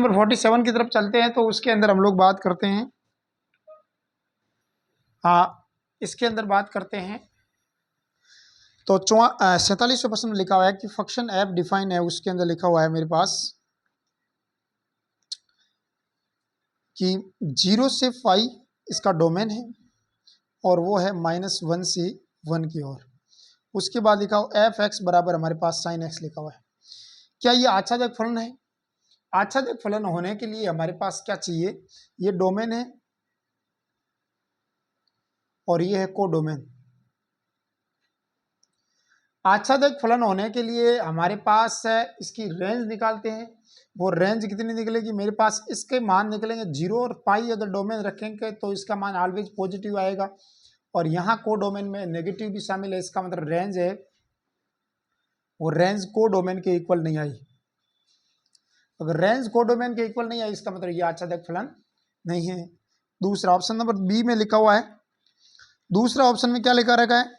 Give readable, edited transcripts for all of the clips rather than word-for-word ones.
Number 47 की तरफ चलते हैं तो उसके अंदर हम लोग बात करते हैं, हाँ इसके अंदर बात करते हैं तो 47वें प्रश्न में लिखा हुआ है कि फंक्शन एफ डिफाइन है। उसके अंदर लिखा हुआ है मेरे पास कि 0 से फाइव इसका डोमेन है और वो है -1 से 1 की ओर। उसके बाद लिखा हुआ एफ एक्स बराबर हमारे पास साइन एक्स लिखा हुआ है। क्या ये आच्छादक फलन है? आच्छादक फलन होने के लिए हमारे पास क्या चाहिए? ये डोमेन है और ये है कोडोमेन। आच्छादक फलन होने के लिए हमारे पास इसकी रेंज निकालते हैं। वो रेंज कितनी निकलेगी? मेरे पास इसके मान निकलेंगे 0 और पाई अगर डोमेन रखेंगे तो इसका मान ऑलवेज पॉजिटिव आएगा, और यहाँ को डोमेन में नेगेटिव भी शामिल है। इसका मतलब रेंज है वो रेंज को डोमेन के इक्वल नहीं आई। अगर रेंज को डोमेन के इक्वल नहीं आई इसका मतलब ये आच्छादक फलन नहीं है। दूसरा ऑप्शन नंबर बी में लिखा हुआ है, दूसरा ऑप्शन में क्या लिखा रखा है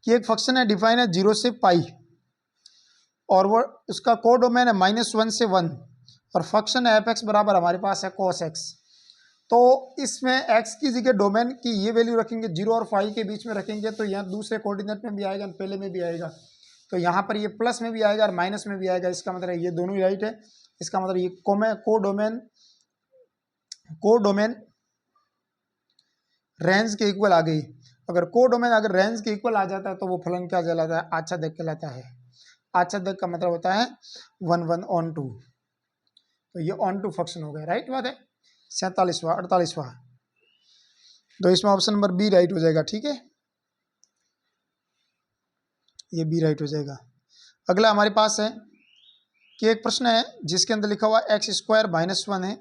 कि एक फंक्शन है डिफाइन है 0 से पाई और वो उसका को डोमेन है -1 से 1 और फंक्शन है एफ एक्स बराबर हमारे पास है cos x। तो इसमें x की जगह डोमेन की ये वैल्यू रखेंगे 0 और फाइव के बीच में रखेंगे तो यहाँ दूसरे कोऑर्डिनेट में भी आएगा, पहले में भी आएगा, तो यहाँ पर ये प्लस में भी आएगा और माइनस में भी आएगा। इसका मतलब ये दोनों ही राइट है। इसका मतलब ये को डोमेन रेंज के इक्वल आ गई। अगर को डोमेन अगर रेंज के इक्वल आ जाता है तो वो फलन क्या कहलाता है? आच्छादक कहलाता है। आच्छादक का मतलब होता है 1 1 ऑन टू, तो ये ऑन टू फंक्शन हो गया। राइट बात है। 47वां 48वां, तो इसमें ऑप्शन नंबर बी राइट हो जाएगा। ठीक है, ये बी राइट हो जाएगा। अगला हमारे पास है कि एक प्रश्न है जिसके अंदर लिखा हुआ x² -1 है।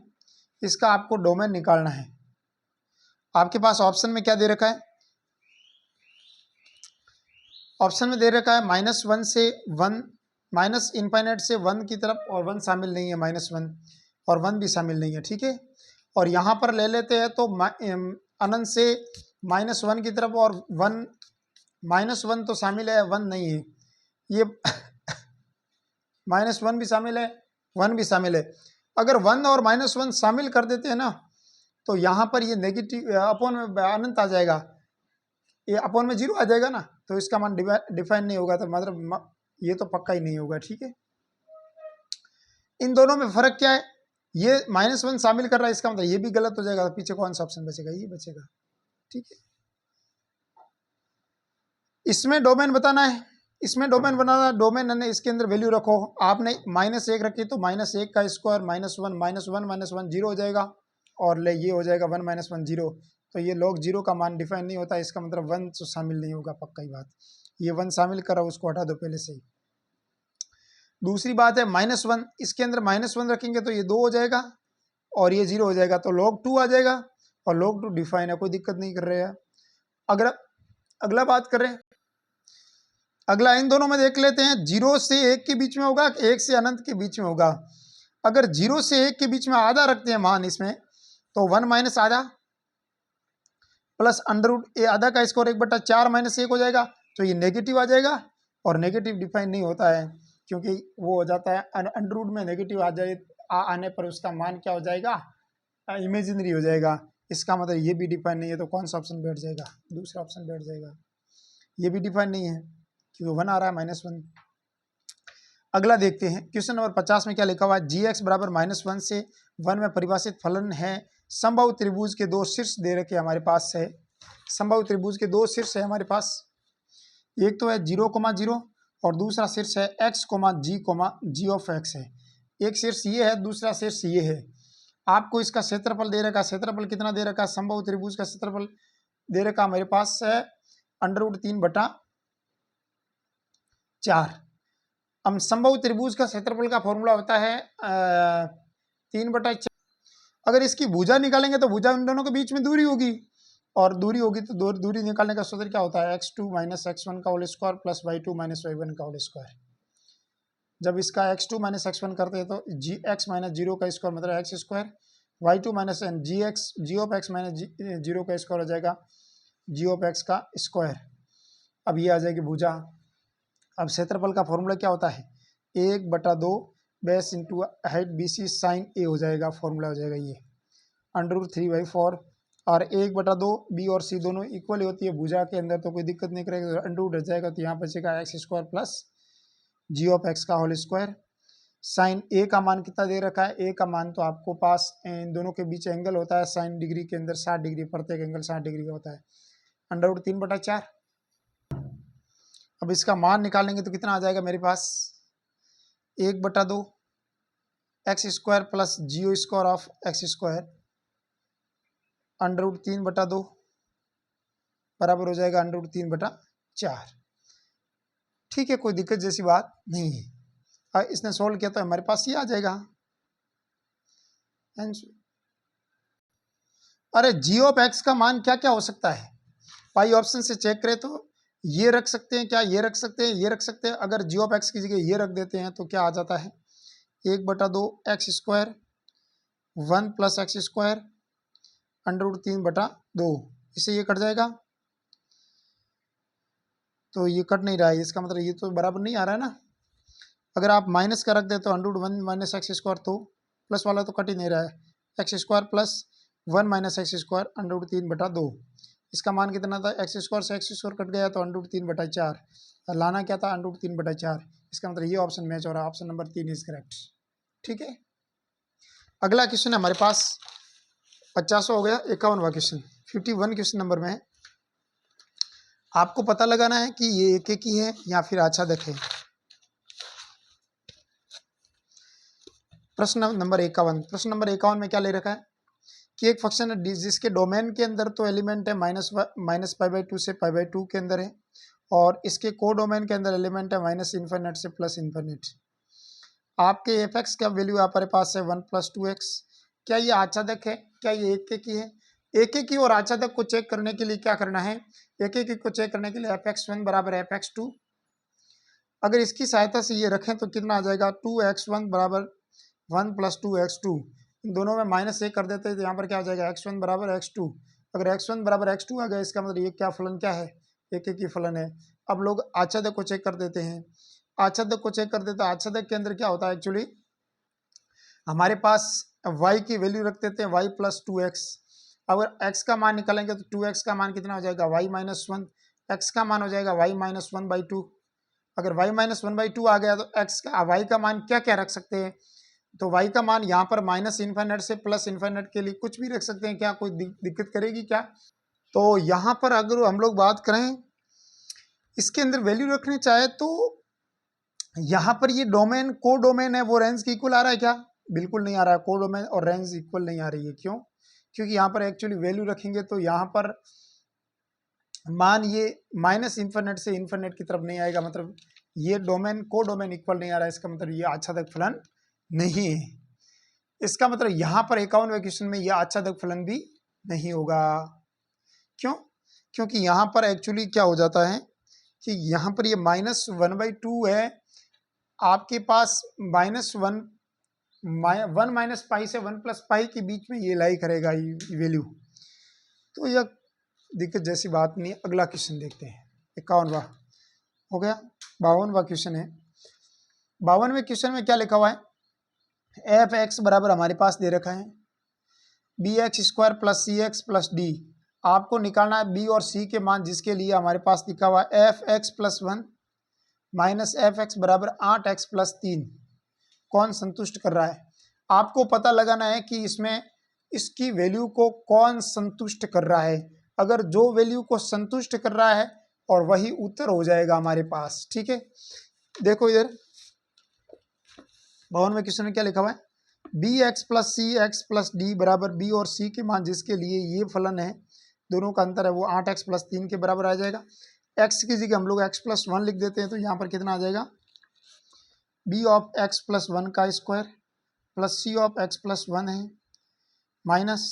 इसका आपको डोमेन निकालना है। आपके पास ऑप्शन में क्या दे रखा है? ऑप्शन में दे रखा है -1 से 1, माइनस इनफाइनाइट से 1 की तरफ, और 1 शामिल नहीं है, -1 और 1 भी शामिल नहीं है। ठीक है, और यहाँ पर ले लेते हैं तो अनंत से -1 की तरफ, और 1 -1 तो शामिल है, 1 नहीं है। ये -1 भी शामिल है, 1 भी शामिल है। अगर 1 और -1 शामिल कर देते हैं ना तो यहाँ पर ये नेगेटिव अपॉन में अनंत आ जाएगा, ये अपॉन में 0 आ जाएगा ना, तो इसका मान डिफाइन नहीं होगा, तो मतलब ये तो पक्का ही नहीं होगा। ठीक है, इन दोनों में फर्क क्या है? ये -1 शामिल कर रहा है, इसका मतलब ये भी गलत हो जाएगा, तो पीछे कौन सा ऑप्शन बचेगा? ये बचेगा। ठीक है, इसमें डोमेन बताना है, इसमें डोमेन बनाना, डोमेन है इसके अंदर वैल्यू रखो। आपने -1 रखी तो -1 का स्क्वायर -1 -1 0 हो जाएगा, और ले ये हो जाएगा 1 -1 0। तो ये log 0 का मान डिफाइन नहीं होता, इसका मतलब 1 तो शामिल नहीं होगा, पक्का ही बात। ये 1 शामिल करा, उसको हटा दो पहले से ही। दूसरी बात है -1, इसके अंदर -1 रखेंगे तो ये 2 हो जाएगा और ये 0 हो जाएगा, तो log 2 आ जाएगा, और log 2 डिफाइन है, कोई दिक्कत नहीं कर रहे हैं। अगर अगला बात करें, अगला इन दोनों में देख लेते हैं, 0 से 1 के बीच में होगा, 1 से अनंत के बीच में होगा। अगर 0 से 1 के बीच में आधा रखते हैं मान इसमें, तो 1 माइनस आधा प्लस अंडर रूट आधा का स्क्वायर 1/4 -1 हो जाएगा, तो ये नेगेटिव आ जाएगा, और नेगेटिव डिफाइन नहीं होता है क्योंकि वो हो जाता है अंडर रूट में नेगेटिव आ जाए आने पर उसका मान क्या हो जाएगा? इमेजिनरी हो जाएगा। इसका मतलब ये भी डिफाइन नहीं है, तो कौन सा ऑप्शन बैठ जाएगा? दूसरा ऑप्शन बैठ जाएगा। ये भी डिफाइन नहीं है क्योंकि 1 आ रहा है -1। अगला देखते हैं, क्वेश्चन नंबर 50 में क्या लिखा हुआ है? gx बराबर -1 से 1 में परिभाषित फलन है। समबाहु त्रिभुज के दो शीर्ष दे रखे हमारे पास है। समबाहु त्रिभुज के दो शीर्ष है हमारे पास, एक तो है 0,0 और दूसरा शीर्ष है x, g ऑफ x है। एक शीर्ष ये है, दूसरा शीर्ष ये है। आपको इसका क्षेत्रफल दे रखा है। क्षेत्रफल कितना दे रखा है? समबाहु त्रिभुज का क्षेत्रफल दे रखा हमारे पास है √3/4। अब समबाहु त्रिभुज का क्षेत्रफल का फॉर्मूला होता है 3/4। अगर इसकी भुजा निकालेंगे तो भुजा इन दोनों के बीच में दूरी होगी, और दूरी होगी तो दूरी निकालने का सूत्र क्या होता है? x2 - x1 का whole square plus y2 - y1 का होल स्क्वायर। जब इसका x2 - x1 करते हैं तो gx - 0 का स्क्वायर मतलब x square, y2 - g of x - 0 का स्क्वायर हो जाएगा g ऑफ x का स्क्वायर। अब ये आ जाएगी भुजा। अब क्षेत्रफल का फॉर्मूला क्या होता है? 1/2 base into height BC sine A हो जाएगा, फॉर्मूला हो जाएगा ये √3/4 और 1/2 B और C दोनों इक्वल होती है भुजा के अंदर, तो कोई दिक्कत नहीं करेगा, √ हट जाएगा तो यहाँ बचेगा x² प्लस g(x) का होल स्क्वायर। साइन A का मान कितना दे रखा है, A का मान तो आपको पास इन दोनों के बीच एंगल होता है साइन डिग्री के अंदर 60 डिग्री, प्रत्येक एंगल 60 डिग्री का होता है, √3/4। अब इसका मान निकालेंगे तो कितना आ जाएगा मेरे पास, 1/2 x² plus g² of x² √3/2 बराबर हो जाएगा √3/4। ठीक है, कोई दिक्कत जैसी बात नहीं है। इसने सोल्व किया तो हमारे पास ये आ जाएगा। अरे g(x) का मान क्या क्या हो सकता है, पाई ऑप्शन से चेक करें तो ये रख सकते हैं क्या, ये रख सकते हैं, ये रख सकते हैं। अगर g(x) की जगह ये रख देते हैं तो क्या आ जाता है, 1/2 x², 1 + x² √3/2, इससे ये कट जाएगा, तो ये कट नहीं रहा है, इसका मतलब ये तो बराबर नहीं आ रहा है ना। अगर आप माइनस का रख दे तो √1 - x², तो प्लस वाला तो कट ही नहीं रहा है, x² प्लस 1 - x² √3/2। इसका मान कितना था, x² से x² कट गया तो √3/4, लाना क्या था, √3/4। इसका मतलब ये ऑप्शन मैच हो रहा है, ऑप्शन नंबर 3 इज करेक्ट। ठीक है, अगला क्वेश्चन है हमारे पास 50 हो गया, 51वां क्वेश्चन 51 क्वेश्चन नंबर में है। आपको पता लगाना है कि ये एक ही है या फिर आच्छादक है। प्रश्न नंबर 51 में क्या ले रखा है कि एक फंक्शन है जिसके डोमेन के अंदर तो एलिमेंट है -π/2 से π/2 के अंदर है, और इसके को डोमेन के अंदर एलिमेंट है -∞ से +∞। आपके f(x) का वैल्यू हमारे पास है 1 + 2x। क्या ये आच्छादक है, क्या ये एक ही है। एक ही और आच्छादक को चेक करने के लिए क्या करना है, एक को चेक करने के लिए f(x1) बराबर f(x2), अगर इसकी सहायता से ये रखें तो कितना आ जाएगा, 2x1 बराबर 1 + 2x2। इन दोनों में -1 कर देते हैं तो यहाँ पर क्या हो जाएगा, x1 बराबर x2। अगर x1 बराबर x2 आ गया, इसका मतलब ये क्या फलन क्या है, एक ही फलन है। अब लोग आच्छादक को चेक कर देते हैं, आच्छादक को चेक कर देते हैं। आच्छादक के अंदर क्या होता है, एक्चुअली हमारे पास y की वैल्यू रख देते हैं y + 2x। अगर x का मान निकालेंगे तो 2x का मान कितना हो जाएगा, y - 1, x का मान हो जाएगा y - 1/2। अगर y - 1/2 आ गया तो x का y का मान क्या क्या रख सकते हैं, तो y का मान यहाँ पर -∞ से +∞ के लिए कुछ भी रख सकते हैं, क्या कोई दिक्कत करेगी क्या। तो यहाँ पर अगर हम लोग बात करें इसके अंदर वैल्यू रखनी चाहे तो यहाँ पर ये डोमेन को डोमेन है वो रेंज के इक्वल आ रहा है क्या, बिल्कुल नहीं आ रहा है, को डोमेन और रेंज इक्वल नहीं आ रही है। क्यों, क्योंकि यहाँ पर एक्चुअली वैल्यू रखेंगे तो यहाँ पर मान ये -∞ से ∞ की तरफ नहीं आएगा, मतलब ये डोमेन को डोमेन इक्वल नहीं आ रहा है, इसका मतलब ये आच्छादक फलन नहीं है। इसका मतलब यहाँ पर 51वें क्वेश्चन में यह आच्छादक फलन भी नहीं होगा। क्यों, क्योंकि यहाँ पर एक्चुअली क्या हो जाता है कि यहाँ पर ये -1/2 है, आपके पास -1 - π से 1 + π के बीच में ये लाई करेगा ये वैल्यू, तो यह दिक्कत जैसी बात नहीं है। अगला क्वेश्चन देखते हैं, 51वां हो गया। 52वां क्वेश्चन है। 52वें क्वेश्चन में क्या लिखा हुआ है, f(x) बराबर हमारे पास दे रखा है bx² + cx + d। आपको निकालना है b और c के मान, जिसके लिए हमारे पास लिखा हुआ है f(x + 1 - f(x) बराबर 8x + 3 कौन संतुष्ट कर रहा है। आपको पता लगाना है कि इसमें इसकी वैल्यू को कौन संतुष्ट कर रहा है। अगर जो वैल्यू को संतुष्ट कर रहा है और वही उत्तर हो जाएगा हमारे पास। ठीक है, देखो इधर 52वें क्वेश्चन में क्या लिखा हुआ है, bx + cx + d बराबर b और c के मान, जिसके लिए ये फलन है, दोनों का अंतर है वो 8x + 3 के बराबर आ जाएगा। x की जगह हम लोग x + 1 लिख देते हैं तो यहाँ पर कितना आ जाएगा, b ऑफ x + 1 का square plus c of x + 1 है माइनस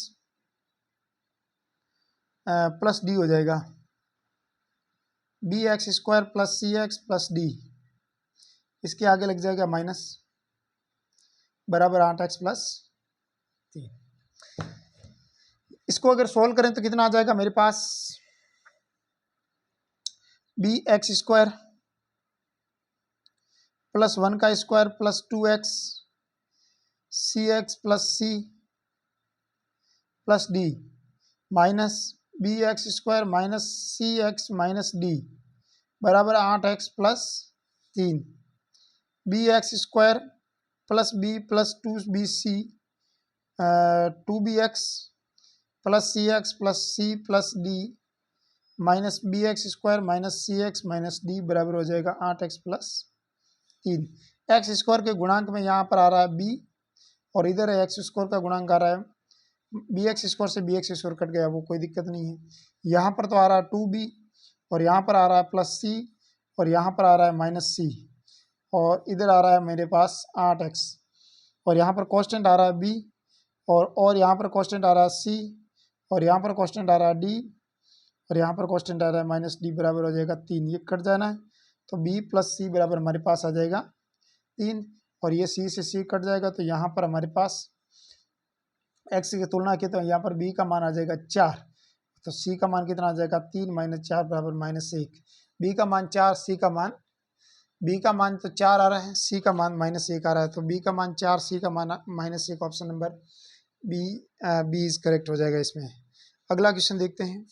प्लस d हो जाएगा, bx² + cx + d, इसके आगे लग जाएगा माइनस बराबर 8x + 3। इसको अगर सोल्व करें तो कितना आ जाएगा मेरे पास, bx² प्लस 1 का square plus 2x C X plus C plus D minus B X square minus C X minus D बराबर 8x plus 3 B X square plus B plus 2bc 2bx plus C plus D minus B X square minus C X minus D बराबर हो जाएगा 8x plus 3। X square के गुणांक में यहाँ पर आ रहा है b और इधर एक्स स्क्वायर का गुणांक आ रहा है बी एक्स स्क्वायर से बी एक्स स्क्वायर कट गया, वो कोई दिक्कत नहीं है। यहाँ पर तो आ रहा है 2b और यहाँ पर आ रहा है प्लस सी और यहाँ पर आ रहा है माइनस सी और इधर आ रहा है मेरे पास 8x और यहाँ पर कांस्टेंट आ रहा है b और यहाँ पर कांस्टेंट आ रहा है c और यहाँ पर कांस्टेंट आ रहा है d और यहाँ पर कांस्टेंट आ रहा है माइनस डी बराबर हो जाएगा 3। ये कट जाना है तो b प्लस सी बराबर हमारे पास आ जाएगा 3 और ये c से c कट जाएगा तो यहाँ पर हमारे पास x की तुलना की तो यहाँ पर b का मान आ जाएगा 4 तो c का मान कितना आ जाएगा 3 माइनस 4 बराबर माइनस 1। b का मान 4 c का मान b का मान तो 4 आ रहा है, c का मान माइनस 1 आ रहा है तो b का मान 4 c का मान minus 1। Option number B is correct हो जाएगा इसमें। अगला क्वेश्चन देखते हैं,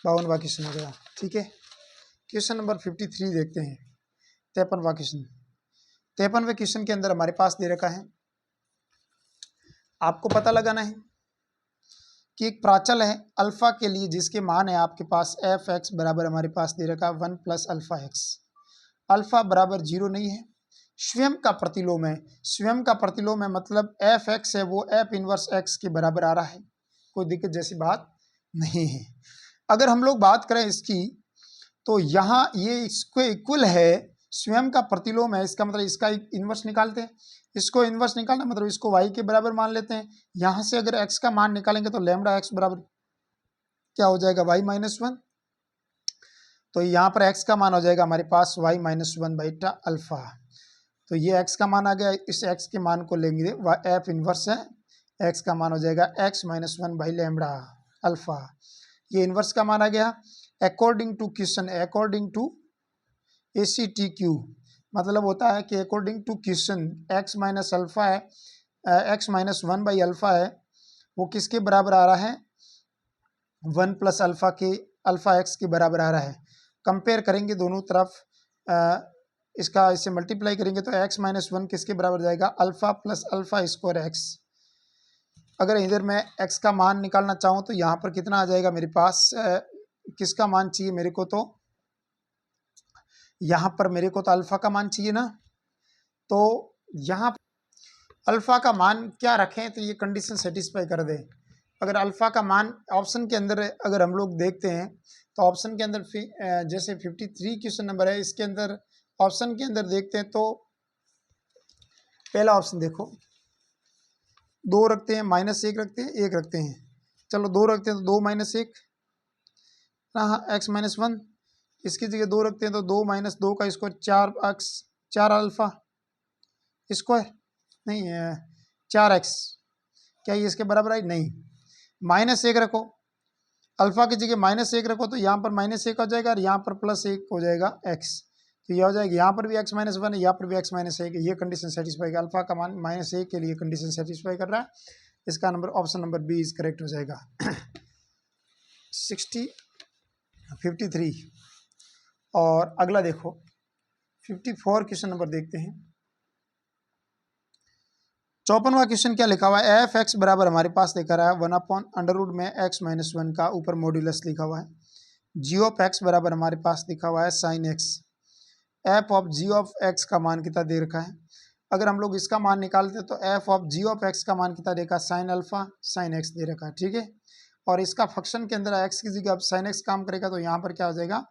52वां क्वेश्चन हो गया। ठीक है, क्वेश्चन नंबर 53 देखते हैं, 53वां क्वेश्चन। 53वें क्वेश्चन के अंदर हमारे पास दे रखा है, आपको पता लगाना है कि एक प्राचल है अल्फा के लिए जिसके मान है आपके पास एफ एक्स बराबर हमारे पास दे रखा है 1 प्लस अल्फा एक्स। अल्फा बराबर 0 नहीं है, स्वयं का प्रतिलोम है। स्वयं का प्रतिलोम है मतलब एफ एक्स है वो एफ इनवर्स एक्स के बराबर आ रहा है, कोई दिक्कत जैसी बात नहीं है। अगर हम लोग बात करें इसकी तो यहाँ ये इसको इक्वल है, स्वयं का प्रतिलोम है, इसका मतलब इसका इन्वर्स निकालते हैं। इसको इन्वर्स निकालना मतलब इसको y के बराबर मान लेते हैं। यहाँ से अगर x का मान निकालेंगे तो लैम्डा x बराबर क्या हो जाएगा y माइनस 1। तो यहाँ पर x का मान हो जाएगा हमारे पास y माइनस 1 बाईटा अल्फा। तो ये x का मान आ गया, इस x के मान को लेंगे एफ इन्वर्स है, x का मान हो जाएगा x minus 1 by lambda alpha. ये इन्वर्स का मान आ गया। According to question, according to ACTQ मतलब होता है कि according to question x minus alpha है, x माइनस 1 बाई अल्फा है, वो किसके बराबर आ रहा है 1 प्लस अल्फा के अल्फा x के बराबर आ रहा है। कंपेयर करेंगे दोनों तरफ, इसका इससे मल्टीप्लाई करेंगे तो x माइनस 1 किसके बराबर जाएगा alpha plus alpha square x। अगर इधर मैं x का मान निकालना चाहूँ तो यहाँ पर कितना आ जाएगा मेरे पास, किसका मान चाहिए मेरे को, तो यहाँ पर मेरे को तो अल्फा का मान चाहिए ना, तो यहाँ अल्फा का मान क्या रखें तो ये कंडीशन सेटिस्फाई कर दे। अगर अल्फा का मान ऑप्शन के अंदर अगर हम लोग देखते हैं तो ऑप्शन के अंदर जैसे 53 क्वेश्चन नंबर है, इसके अंदर ऑप्शन के अंदर देखते हैं तो पहला ऑप्शन देखो 2 रखते हैं, माइनस 1 रखते हैं, 1 रखते हैं। चलो 2 रखते हैं तो 2 माइनस 1, हाँ एक्स माइनस 1, इसकी जगह 2 रखते हैं तो 2 माइनस 2 का स्क्वायर 4x 4 अल्फा स्क्वायर नहीं 4x, क्या ये इसके बराबर आई नहीं। माइनस 1 रखो, अल्फा की जगह माइनस 1 रखो तो यहाँ पर माइनस 1 हो जाएगा और यहाँ पर प्लस 1 हो जाएगा x, तो ये हो जाएगा यहाँ पर भी x माइनस 1 है, यहाँ पर भी x माइनस 1, ये कंडीशन सेटिस्फाई कर, अल्फा का मान माइनस 1 के लिए कंडीशन सेटिस्फाई कर रहा है। इसका number option number B is correct हो जाएगा। 53 और अगला देखो 54 क्वेश्चन नंबर देखते हैं। 54वां क्वेश्चन क्या लिखा हुआ है, एफ एक्स बराबर हमारे पास लिखा रहा है 1/√में x माइनस 1 का ऊपर मॉड्यूलस लिखा हुआ है। जी ऑफ एक्स बराबर हमारे पास लिखा हुआ है sine x. F of g of x का मान कितना दे रखा है, अगर हम लोग इसका मान निकालते हैं तो f of g of x का मान कितना देखा साइन अल्फा साइन एक्स दे रखा है। ठीक है, और इसका फंक्शन के अंदर एक्स की जगह अब साइन एक्स काम करेगा तो यहाँ पर क्या हो जाएगा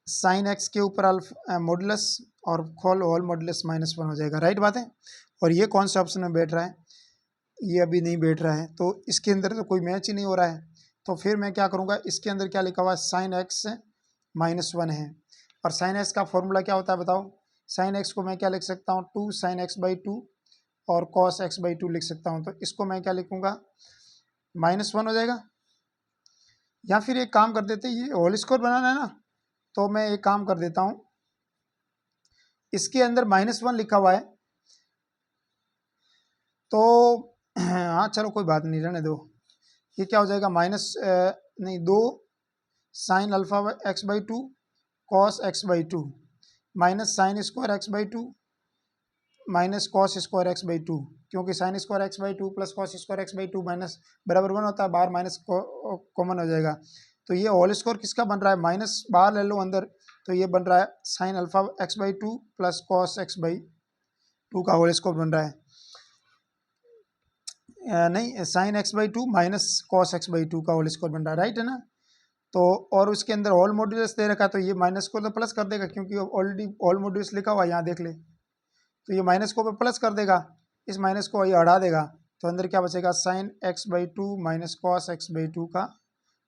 साइन एक्स के ऊपर अल्फा मॉडुलस और होल मॉडुलस माइनस 1 हो जाएगा। राइट बात है, और ये कौन से ऑप्शन में बैठ रहा है, ये अभी नहीं बैठ रहा है, तो इसके अंदर तो कोई मैच ही नहीं हो रहा है। तो फिर मैं क्या करूँगा, इसके अंदर क्या लिखा हुआ है साइन एक्स माइनस 1 है, और साइन एक्स का फॉर्मूला क्या होता है बताओ। साइन एक्स को मैं क्या लिख सकता हूँ 2 साइन एक्स बाई 2 और कॉस एक्स बाई 2 लिख सकता हूँ। तो इसको मैं क्या लिखूँगा माइनस 1 हो जाएगा। या फिर एक काम कर देते, ये होल स्क्वायर बनाना है ना, तो मैं एक काम कर देता हूँ, इसके अंदर -1 लिखा हुआ है, तो हाँ चलो कोई बात नहीं, रहने दो। ये क्या हो जाएगा नहीं 2 sine alpha x/2 cos x/2 minus sine square x/2 minus cos square x/2, क्योंकि sine square x/2 plus cos square x/2 minus बराबर 1 होता है, बाहर माइनस कॉमन हो जाएगा। तो ये होल स्क्वायर किसका बन रहा है, माइनस बाहर ले लो अंदर, तो ये बन रहा है sine alpha x/2 plus cos x/2 का होल स्क्वायर बन रहा है, नहीं sign x/2 minus cos x/2 का होल स्क्वायर बन रहा है, राइट है ना। तो और उसके अंदर होल मॉड्यूलस दे रखा है, तो ये माइनस को तो प्लस कर देगा, क्योंकि ऑलरेडी होल मॉड्यूलस लिखा हुआ है, यहाँ देख ले, तो ये माइनस को प्लस कर देगा, इस माइनस को ये हटा देगा, तो अंदर क्या बचेगा, sign x/2 minus cos x/2 का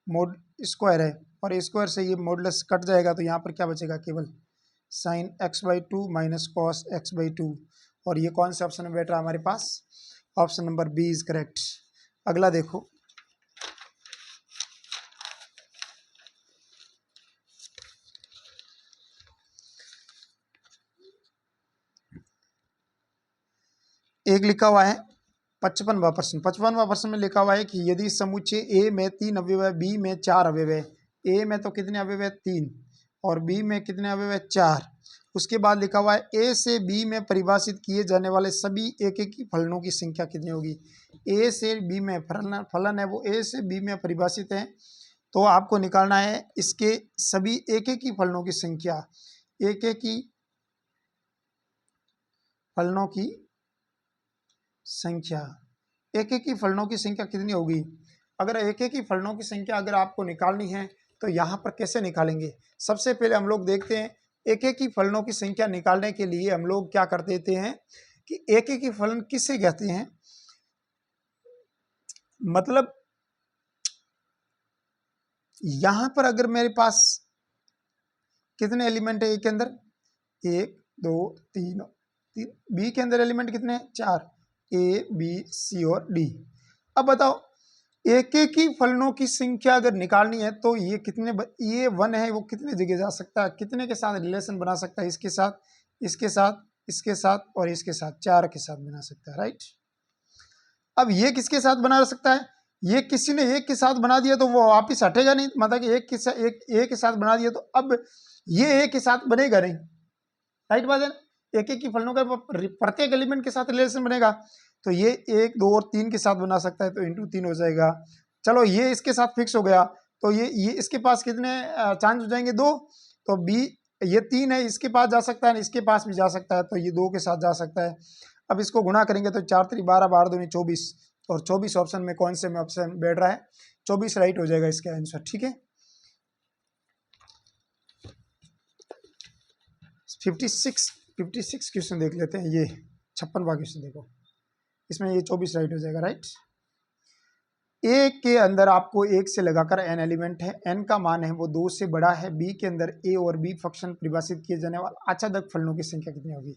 मोड स्क्वायर है, और स्क्वायर से ये मॉडुलस कट जाएगा, तो यहाँ पर क्या बचेगा, केवल sign x/2 minus cos x/2। और ये कौन से ऑप्शन में बैठ रहा है हमारे पास, option number B is correct. अगला देखो, एक लिखा हुआ है 55वां प्रश्न में लिखा हुआ है कि यदि समुच्चय ए में 3 अवयव है, बी में 4 अवयव है, ए में तो कितने अवयव है 3 और बी में कितने अवयव है 4। उसके बाद लिखा हुआ है ए से बी में परिभाषित किए जाने वाले सभी एक ही फलनों की संख्या कितनी होगी। ए से बी में फलन है वो ए से बी में परिभाषित है, तो आपको निकालना है इसके सभी एक ही फलनों की संख्या। एक ही फलनों की संख्या, एक ही फलनों की संख्या कितनी होगी। अगर एक ही फलनों की संख्या अगर आपको निकालनी है तो यहाँ पर कैसे निकालेंगे। सबसे पहले हम लोग देखते हैं एक ही फलनों की संख्या निकालने के लिए हम लोग क्या कर देते हैं कि एक ही फलन किसे कहते हैं, मतलब यहां पर अगर मेरे पास कितने एलिमेंट है ए के अंदर, 1 2 3 बी के अंदर एलिमेंट कितने हैं 4, ए बी सी और डी। अब बताओ एक ही फलनों की संख्या अगर निकालनी है तो ये कितने, ये 1 है वो कितने जगह जा सकता है, कितने के साथ रिलेशन बना सकता है, इसके साथ इसके साथ इसके साथ और इसके साथ, 4 के साथ बना सकता है, राइट। अब ये किसके साथ बना सकता है, ये किसी ने एक के साथ बना दिया तो वो वापिस हटेगा नहीं, मतलब कि एक के साथ बना दिया तो अब ये एक के साथ बनेगा नहीं, राइट बात है। एक की फलनों का प्रत्येक एलिमेंट के साथ रिलेशन बनेगा, तो ये 1 2 और 3 के साथ बना सकता है, तो इंटू 3 हो जाएगा। चलो ये इसके साथ फिक्स हो गया, तो ये इसके पास कितने चांस हो जाएंगे 2, तो बी ये 3 है, इसके पास जा सकता है, इसके पास भी जा सकता है, तो ये 2 के साथ जा सकता है। अब इसको गुणा करेंगे तो 4 3 12 12 2 24, और 24 ऑप्शन में कौन से में ऑप्शन बैठ रहा है, 24 राइट हो जाएगा इसका आंसर, ठीक है। 56 क्वेश्चन देख लेते हैं, ये 56वां क्वेश्चन देखो, इसमें ये 24 राइट हो जाएगा, राइट। ए के अंदर आपको 1 से लगाकर n एलिमेंट है, n का मान है वो 2 से बड़ा है, बी के अंदर ए और बी फंक्शन परिभाषित किए जाने वाला आच्छादक फलनों की संख्या कितनी होगी।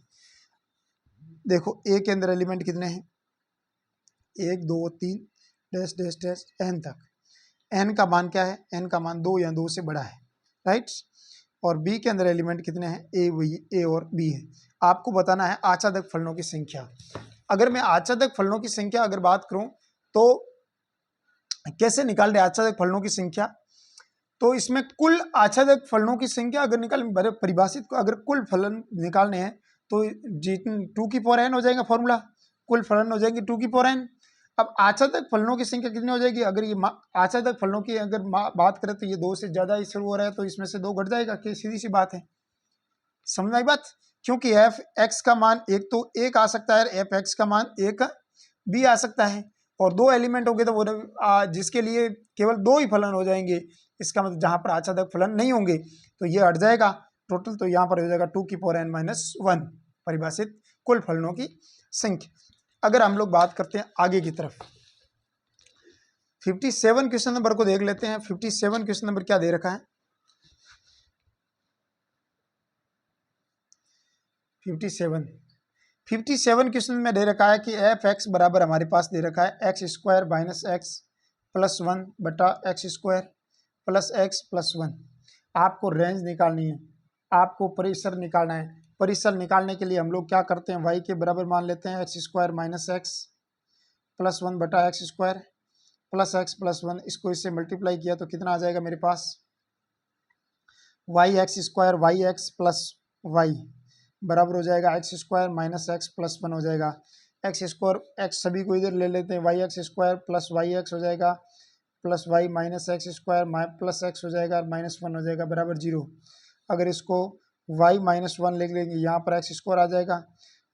देखो ए के अंदर एलिमेंट कितने हैं 1 2 3 डैश डैश डैश n तक, n का मान क्या है, n का मान 2 या 2 से बड़ा है, राइट। और बी के अंदर एलिमेंट कितने हैं ए और बी है। आपको बताना है आच्छादक फलनों की संख्या। अगर मैं आच्छादक फलनों की संख्या अगर बात करूं तो कैसे निकाल रहे आच्छादक फलनों की संख्या, तो इसमें कुल आच्छादक फलनों की संख्या अगर निकाल परिभाषित को अगर कुल फलन निकालने हैं तो 2 की पावर n हो जाएगा फॉर्मूला, कुल फलन हो जाएंगे 2 की पावर n। अब आच्छादक फलनों की संख्या कितनी हो जाएगी, अगर ये आच्छादक फलनों की अगर बात करें तो ये 2 से ज्यादा ही शुरू हो रहा है, तो इसमें से 2 घट जाएगा, कि सीधी सी बात है, समझ में आई बात। क्योंकि एफ एक्स का मान एक तो एक आ सकता है, एफ एक्स का मान एक भी आ सकता है, और 2 एलिमेंट हो गए तो वो जिसके लिए केवल 2 ही फलन हो जाएंगे, इसका मतलब जहां पर आच्छादक फलन नहीं होंगे तो ये हट जाएगा टोटल, तो यहाँ पर हो जाएगा 2 की पावर n-1 परिभाषित कुल फलनों की संख्या। अगर हम लोग बात करते हैं आगे की तरफ 57 क्वेश्चन नंबर को देख लेते हैं। 57 क्वेश्चन नंबर क्या दे रखा है, 57 क्वेश्चन में दे रखा है कि एफ एक्स बराबर हमारे पास दे रखा है x square minus X plus 1 बटा x square plus x plus 1। आपको रेंज निकालनी है, आपको परिसर निकालना है, परिसर निकालने के लिए हम लोग क्या करते हैं, y के बराबर मान लेते हैं x square minus X plus 1 बटा x square plus x plus 1, इसको इससे मल्टीप्लाई किया तो कितना आ जाएगा मेरे पास, Y x square Y X plus Y बराबर हो जाएगा X square minus X plus 1 हो जाएगा। एक्स स्क्वायर एक्स सभी को इधर ले लेते हैं, y x square plus y x हो जाएगा plus y minus x square plus x हो जाएगा माइनस 1 हो जाएगा बराबर 0। अगर इसको वाई माइनस 1 लिख लेंगे, यहाँ पर एक्स स्क्वायर आ जाएगा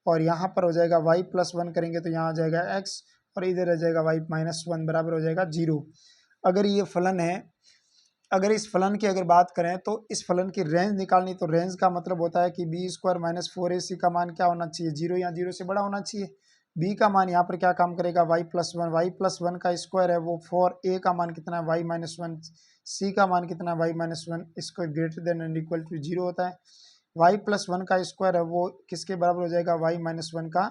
और यहाँ पर हो जाएगा वाई प्लस 1 करेंगे तो यहाँ आ जाएगा एक्स और इधर आ जाएगा वाई माइनस 1 बराबर हो जाएगा 0। अगर ये फलन है, अगर इस फलन की अगर बात करें तो इस फलन की रेंज निकालनी, तो रेंज का मतलब होता है कि बी स्क्वायर माइनस 4ac का मान क्या होना चाहिए, 0 या 0 से बड़ा होना चाहिए। बी का मान यहाँ पर क्या काम करेगा, वाई प्लस 1, वाई प्लस 1 का स्क्वायर है वो 4a का मान कितना है वाई माइनस 1, सी का मान कितना है वाई माइनस 1, इसको greater than and equal to 0 होता है। वाई प्लस 1 का स्क्वायर है वो किसके बराबर हो जाएगा, वाई माइनस 1 का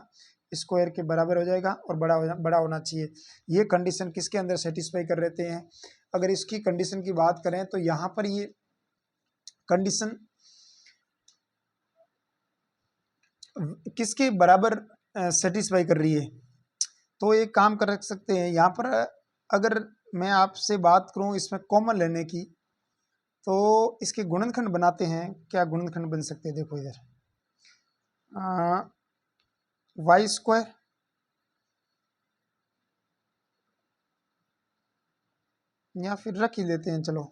स्क्वायर के बराबर हो जाएगा और बड़ा होना चाहिए। ये कंडीशन किसके अंदर सेटिस्फाई कर रहते हैं। अगर इसकी कंडीशन की बात करें तो यहाँ पर ये कंडीशन किसके बराबर सेटिस्फाई कर रही है, तो एक काम कर सकते हैं यहाँ पर, अगर मैं आपसे बात करूँ इसमें कॉमन लेने की, तो इसके गुणनखंड बनाते हैं। क्या गुणनखंड बन सकते हैं, देखो इधर वाई स्क्वायर या फिर रख ही लेते हैं, चलो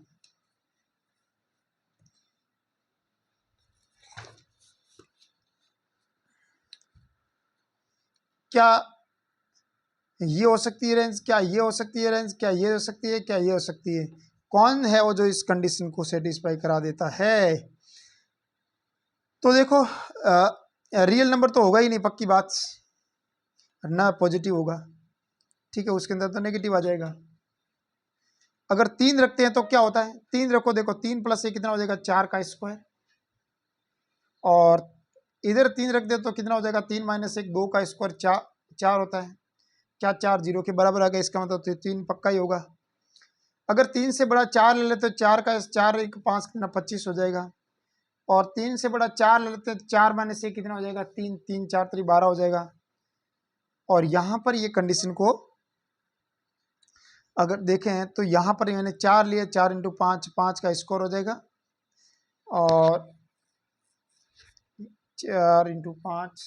क्या ये हो सकती है रेंज, क्या ये हो सकती है रेंज, क्या ये हो सकती है, क्या ये हो सकती है, कौन है वो जो इस कंडीशन को सेटिस्फाई करा देता है। तो देखो रियल नंबर तो होगा ही नहीं, पक्की बात, ना पॉजिटिव होगा, ठीक है, उसके अंदर तो नेगेटिव आ जाएगा। अगर 3 रखते हैं तो क्या होता है, 3 रखो, देखो 3 प्लस 1 कितना हो जाएगा, 4 का स्क्वायर, और इधर 3 रख दे तो कितना हो जाएगा, 3 माइनस 1 2 का स्क्वायर 4 होता है, क्या 4 0 के बराबर आ गया, इसका मतलब तो 3 पक्का ही होगा। अगर 3 से बड़ा 4 ले लेते तो 4 का 4 1 5 कितना 25 हो जाएगा, और 3 से बड़ा 4 ले लेते 4 माइनस 1 कितना हो जाएगा, 3 3 4 3 12 हो जाएगा। और यहाँ पर ये कंडीशन को अगर देखें तो यहाँ पर मैंने 4 लिए, 4 इंटू 5 5 का स्कोर हो जाएगा, और 4 इंटू 5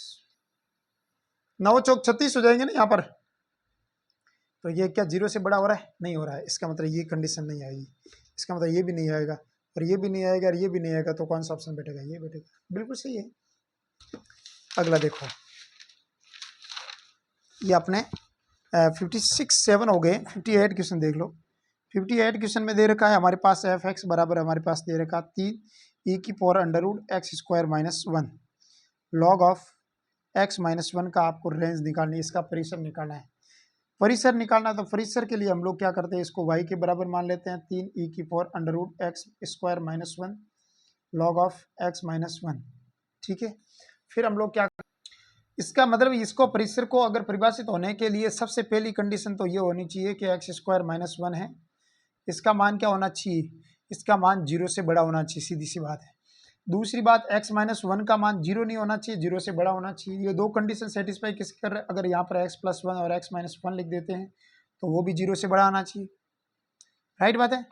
9 चौक 36 हो जाएंगे ना यहाँ पर। तो ये क्या 0 से बड़ा हो रहा है, नहीं हो रहा है, इसका मतलब ये कंडीशन नहीं आएगी, इसका मतलब ये भी नहीं आएगा और ये भी नहीं आएगा और ये भी नहीं आएगा, तो कौन सा ऑप्शन बैठेगा, ये बैठेगा, बिल्कुल सही है। अगला देखो, ये अपने 56 हो गए, 58 क्वेश्चन देख लो। 58 क्वेश्चन में दे रखा है हमारे पास एफ एक्स बराबर हमारे पास दे रखा 3 ई की power under root x square minus 1 log of x minus 1 का आपको रेंज निकालनी है, इसका परिसर निकालना है। परिसर निकालना, तो परिसर के लिए हम लोग क्या करते हैं, इसको y के बराबर मान लेते हैं 3 ई की power under root x square minus 1 log of x minus 1, ठीक है। फिर हम लोग क्या, इसका मतलब इसको परिसर को अगर परिभाषित होने के लिए सबसे पहली कंडीशन तो ये होनी चाहिए कि एक्स स्क्वायर माइनस 1 है, इसका मान क्या होना चाहिए, इसका मान 0 से बड़ा होना चाहिए, सीधी सी बात है। दूसरी बात, x माइनस 1 का मान 0 नहीं होना चाहिए, 0 से बड़ा होना चाहिए। ये दो कंडीशन सेटिस्फाई किसके कर रहे हैं, अगर यहाँ पर x प्लस 1 और x माइनस 1 लिख देते हैं तो वो भी 0 से बड़ा होना चाहिए, राइट बात है।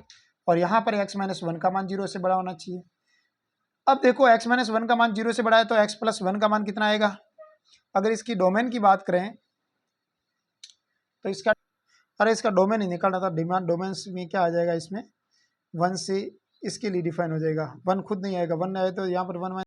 और यहाँ पर x माइनस 1 का मान 0 से बड़ा होना चाहिए। अब देखो x माइनस 1 का मान 0 से बड़ा है तो x प्लस 1 का मान कितना आएगा। अगर इसकी डोमेन की बात करें तो इसका, अरे इसका डोमेन ही निकालना था, डिमांड डोमेन में क्या आ जाएगा, इसमें 1 से इसके लिए डिफाइन हो जाएगा, 1 खुद नहीं आएगा, 1 आए तो यहाँ पर 1